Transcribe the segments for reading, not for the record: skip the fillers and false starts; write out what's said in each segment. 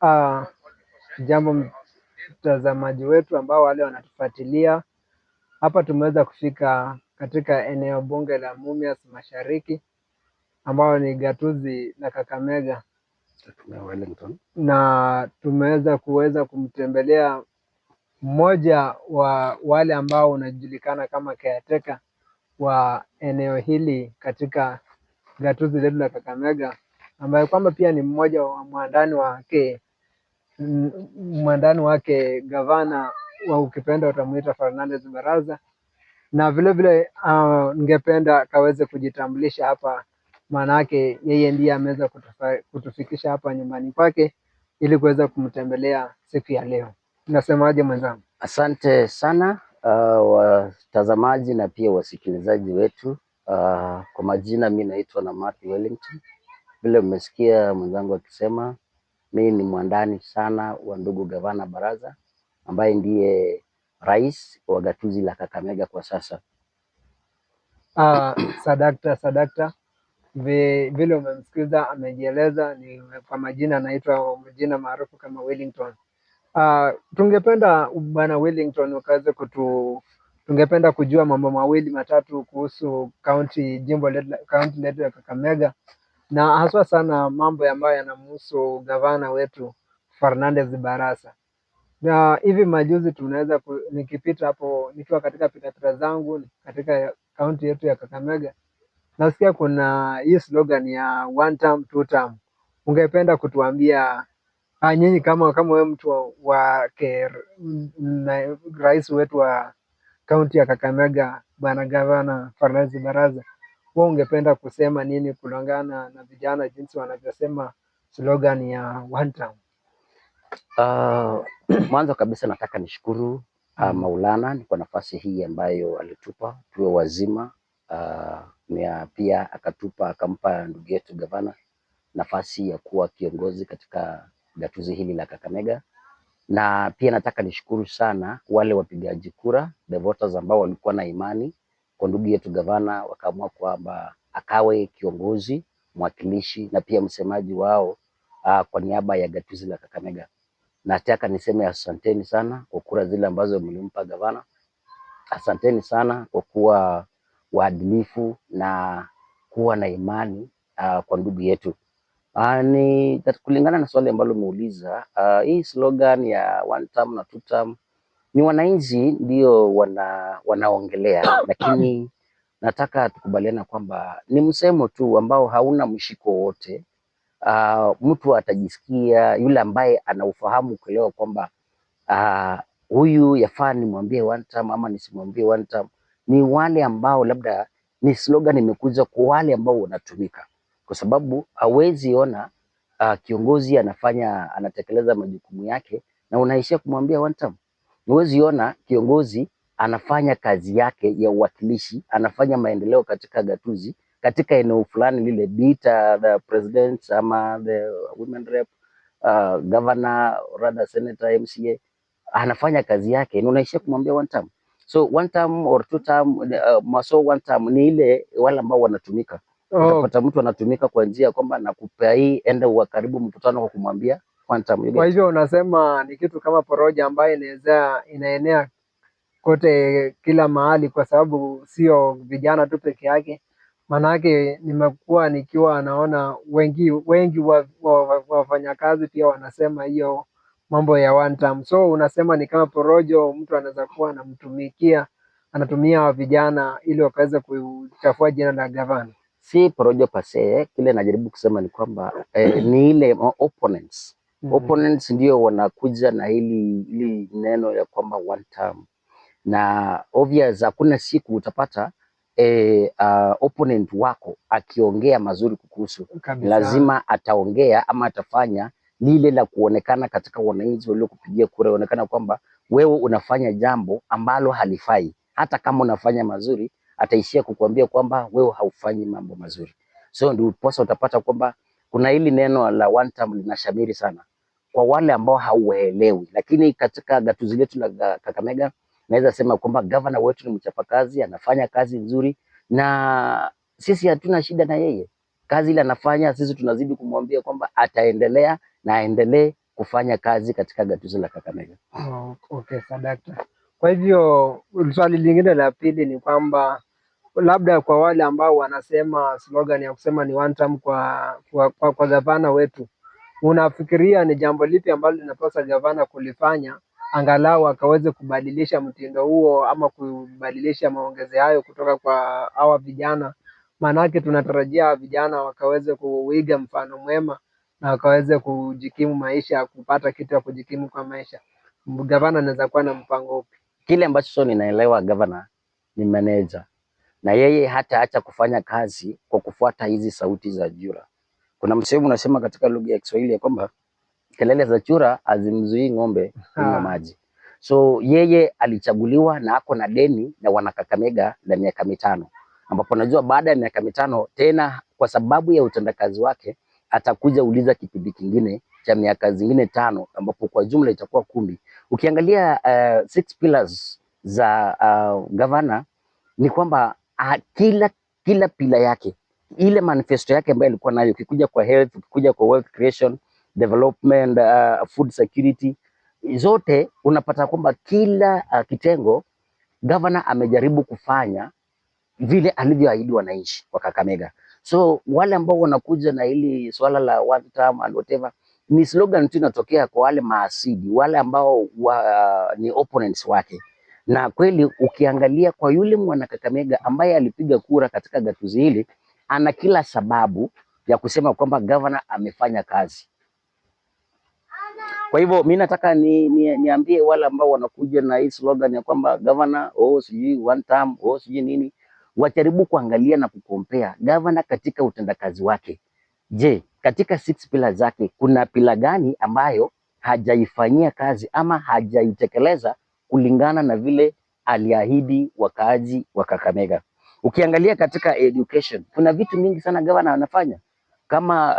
Ah, jambo mtazamaji wetu ambao wale wanatufuatilia hapa, tumeweza kufika katika eneo bunge la Mumias Mashariki ambao ni gatuzi la Kakamega, na tumeweza kumtembelea mmoja wa wale ambao unajulikana kama caretaker wa eneo hili katika gatuzi letu la Kakamega, ambaye kwamba pia ni mmoja wa mwandani wake gavana wa ukipenda utamuita Fernandez Baraza, na vile ningependa akaweze kujitambulisha hapa, maanake yeye ndiye ameweza kutufikisha hapa nyumbani kwake ili kuweza kumtembelea siku ya leo. Unasemaje mwenzangu? Asante sana watazamaji na pia wasikilizaji wetu. Kwa majina mimi naitwa Namathi Wellington. Vile umesikia mwenzangu akisema, mimi ni mwandani sana wa ndugu gavana Baraza ambaye ndiye rais wa gatuzi la Kakamega kwa sasa. Sadakta. Vile umemsikiza amejieleza, ni kwa majina anaitwa majina maarufu kama Wellington. Tungependa bwana Wellington ukaweze tungependa kujua mambo mawili matatu kuhusu kaunti letu ya Kakamega, na haswa sana mambo ambayo yanamhusu gavana wetu Fernandez Barasa. Na hivi majuzi nikipita hapo nikiwa katika pitapita zangu katika kaunti yetu ya Kakamega, nasikia kuna hii slogan ya one term two term. Ungependa kutuambia nyinyi kama wewe mtu wa rais wetu wa kaunti ya Kakamega bwana gavana Fernandez Baraza, wewe ungependa kusema nini kulingana na vijana jinsi wanavyosema slogan ya one term? Mwanzo kabisa nataka nishukuru Maulana ni kwa nafasi hii ambayo alitupa tuwe wazima, pia akampa ndugu yetu gavana nafasi ya kuwa kiongozi katika gatuzi hili la Kakamega. Na pia nataka nishukuru sana wale wapigaji kura, the voters, ambao walikuwa na imani kwa ndugu yetu gavana, wakaamua kwamba akawe kiongozi, mwakilishi na pia msemaji wao kwa niaba ya gatuzi la Kakamega. Nataka niseme asanteni sana kwa kura zile ambazo mlimpa gavana. Asanteni sana kwa kuwa waadilifu na kuwa na imani kwa ndugu yetu. Ni kulingana na swali ambalo umeuliza, hii slogan ya one term na two term ni wananchi ndio wanaongelea, lakini nataka tukubaliana kwamba ni msemo tu ambao hauna mshiko wote. Mtu atajisikia, yule ambaye anaufahamu kuelewa kwamba huyu yafaa nimwambie one term ama nisimwambie one term, ni wale ambao labda ni slogan imekuja kwa wale ambao wanatumika, kwa sababu hawezi ona kiongozi anatekeleza majukumu yake na unaishia kumwambia one term. Huwezi ona kiongozi anafanya kazi yake ya uwakilishi, anafanya maendeleo katika gatuzi, katika eneo fulani lile, be it the president ama the women rep, governor, rather senator, MCA, anafanya kazi yake na unaishia kumwambia one term. So one term or two term, one term ni ile wale ambao wanatumika. Utapata mtu anatumika kwa njia kwamba nakupea hii, enda ukaribu mkutano kwa kumwambia one term. Kwa hivyo unasema ni kitu kama poroja ambayo inaenea kote kila mahali, kwa sababu sio vijana tu peke yake. Maanake nimekuwa nikiwa naona wengi wafanyakazi pia wanasema hiyo mambo ya one term. So unasema ni kama porojo, mtu anaweza kuwa anatumia vijana ili wakaweza kuchafua jina la gavana. Si porojo pase, kile najaribu kusema ni kwamba ni ile opponents. Opponents ndio wanakuja na hili neno ya kwamba one term, na obvious hakuna siku utapata opponent wako akiongea mazuri kukuhusu. Lazima ataongea ama atafanya lile la kuonekana katika wananchi waliokupigia kura, onekana kwamba wewe unafanya jambo ambalo halifai. Hata kama unafanya mazuri, ataishia kukuambia kwamba wewe haufanyi mambo mazuri. So ndio posa utapata kwamba kuna hili neno la one term linashamiri sana kwa wale ambao hauelewi, lakini katika gatuzi letu la Kakamega naweza sema kwamba gavana wetu ni mchapakazi, anafanya kazi nzuri na sisi hatuna shida na yeye. Kazi ile anafanya, sisi tunazidi kumwambia kwamba ataendelea na aendelee kufanya kazi katika gatuzi la Kakamega. Oh, okay, sadakta. Kwa hivyo swali lingine la pili ni kwamba labda kwa wale ambao wanasema slogan ya kusema ni one term kwa gavana wetu, unafikiria ni jambo lipi ambalo linapaswa gavana kulifanya angalau akaweze kubadilisha mtindo huo ama kubadilisha maongezi hayo kutoka kwa hawa vijana? Maanake tunatarajia vijana wakaweze kuiga mfano mwema na wakaweze kujikimu maisha, kupata kitu ya kujikimu kwa maisha. Gavana anaweza kuwa na mpango upi? Kile ambacho ninaelewa gavana ni manager, na yeye hataacha kufanya kazi kwa kufuata hizi sauti za chura. Kuna msemo unasema katika lugha ya Kiswahili ya kwamba kelele za chura hazimzuii ng'ombe kunywa maji. So yeye alichaguliwa na ako na deni na wana Kakamega la miaka mitano, ambapo najua baada ya miaka mitano tena, kwa sababu ya utendakazi wake, atakuja uliza kipindi kingine cha miaka zingine 5, ambapo kwa jumla itakuwa 10. Ukiangalia 6 pillars za gavana ni kwamba kila pila yake, ile manifesto yake ambayo alikuwa nayo, ukikuja kwa health, ukikuja kwa wealth creation, development, food security, zote unapata kwamba kila kitengo gavana amejaribu kufanya vile alivyoahidi wananchi wa Kakamega. So wale ambao wanakuja na hili swala la one term and whatever, ni slogan tu inatokea kwa wale maasidi, wale ambao ni opponents wake. Na kweli ukiangalia kwa yule mwana Kakamega ambaye alipiga kura katika gatuzi hili, ana kila sababu ya kusema kwamba gavana amefanya kazi. Kwa hivyo mimi nataka niambie wale ambao wanakuja na hii slogan ya kwamba gavana sijui one term sijui nini, wajaribu kuangalia na kukompea gavana katika utendakazi wake. Je, katika 6 pila zake kuna pila gani ambayo hajaifanyia kazi ama hajaitekeleza kulingana na vile aliahidi wakaaji wa Kakamega? Ukiangalia katika education kuna vitu mingi sana gavana anafanya. Kama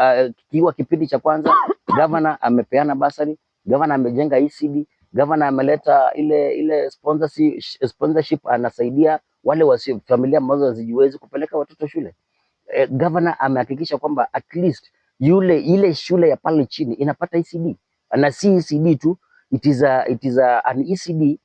kiwa kipindi cha kwanza gavana amepeana basari, gavana amejenga ECD, gavana ameleta ile sponsorship, anasaidia wale familia ambazo hazijiwezi kupeleka watoto shule. Gavana amehakikisha kwamba at least ile shule ya pale chini inapata ECD, na si ECD tu, it is an ECD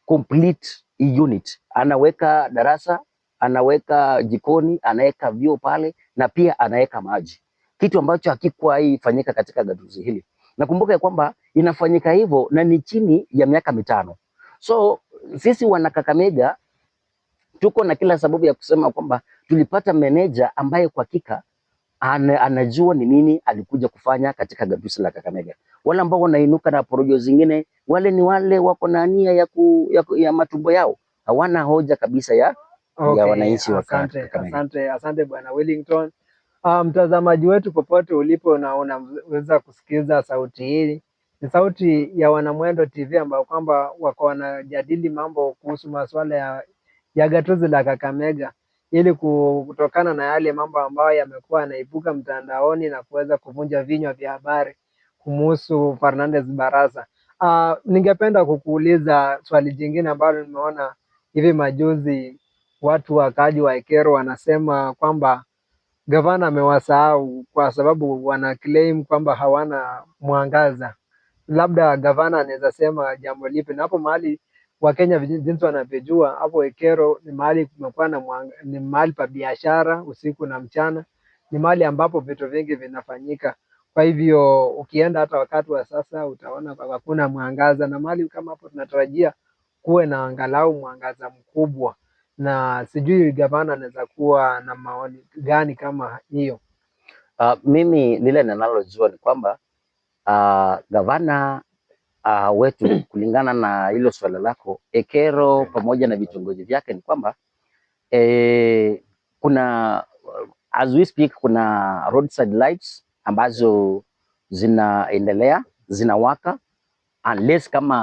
complete unit. Anaweka darasa, anaweka jikoni, anaweka vyoo pale, na pia anaweka maji, kitu ambacho hakikuwa ifanyika katika gatuzi hili. Nakumbuka kwamba inafanyika hivyo na ni chini ya miaka 5. So sisi wana Kakamega tuko na kila sababu ya kusema kwamba tulipata meneja ambaye kwa hakika anajua ni nini alikuja kufanya katika gatuzi la Kakamega. Wale ambao wanainuka na porojo zingine, wale ni wale wako na nia ya matumbo yao, hawana hoja kabisa ya wananchi wa Kakamega. Asante Bwana Wellington. Mtazamaji wetu popote ulipo na unaweza kusikiza sauti hii, ni sauti ya Wanamwendo TV ambao kwamba wako wanajadili mambo kuhusu masuala ya gatuzi la Kakamega, ili kutokana na yale mambo ambayo yamekuwa yanaibuka mtandaoni na kuweza kuvunja vinywa vya habari kumhusu Fernandes Barasa. Ningependa kukuuliza swali jingine ambalo nimeona hivi majuzi watu wakaaji wa Ekero wanasema kwamba gavana amewasahau kwa sababu wana claim kwamba hawana mwangaza. Labda gavana anaweza sema jambo lipi? Na hapo mahali Wakenya jinsi wanavyojua, hapo Ekero ni mahali kumekuwa ni mahali pa biashara usiku na mchana, ni mahali ambapo vitu vingi vinafanyika. Kwa hivyo ukienda hata wakati wa sasa utaona hakuna mwangaza, na mahali kama hapo tunatarajia kuwe na angalau mwangaza mkubwa, na sijui gavana anaweza kuwa na maoni gani kama hiyo. Mimi lile ninalojua ni kwamba gavana wetu kulingana na hilo swala lako, Ekero pamoja na vitongoji vyake, ni kwamba kuna as we speak kuna roadside lights ambazo zinaendelea zinawaka, unless kama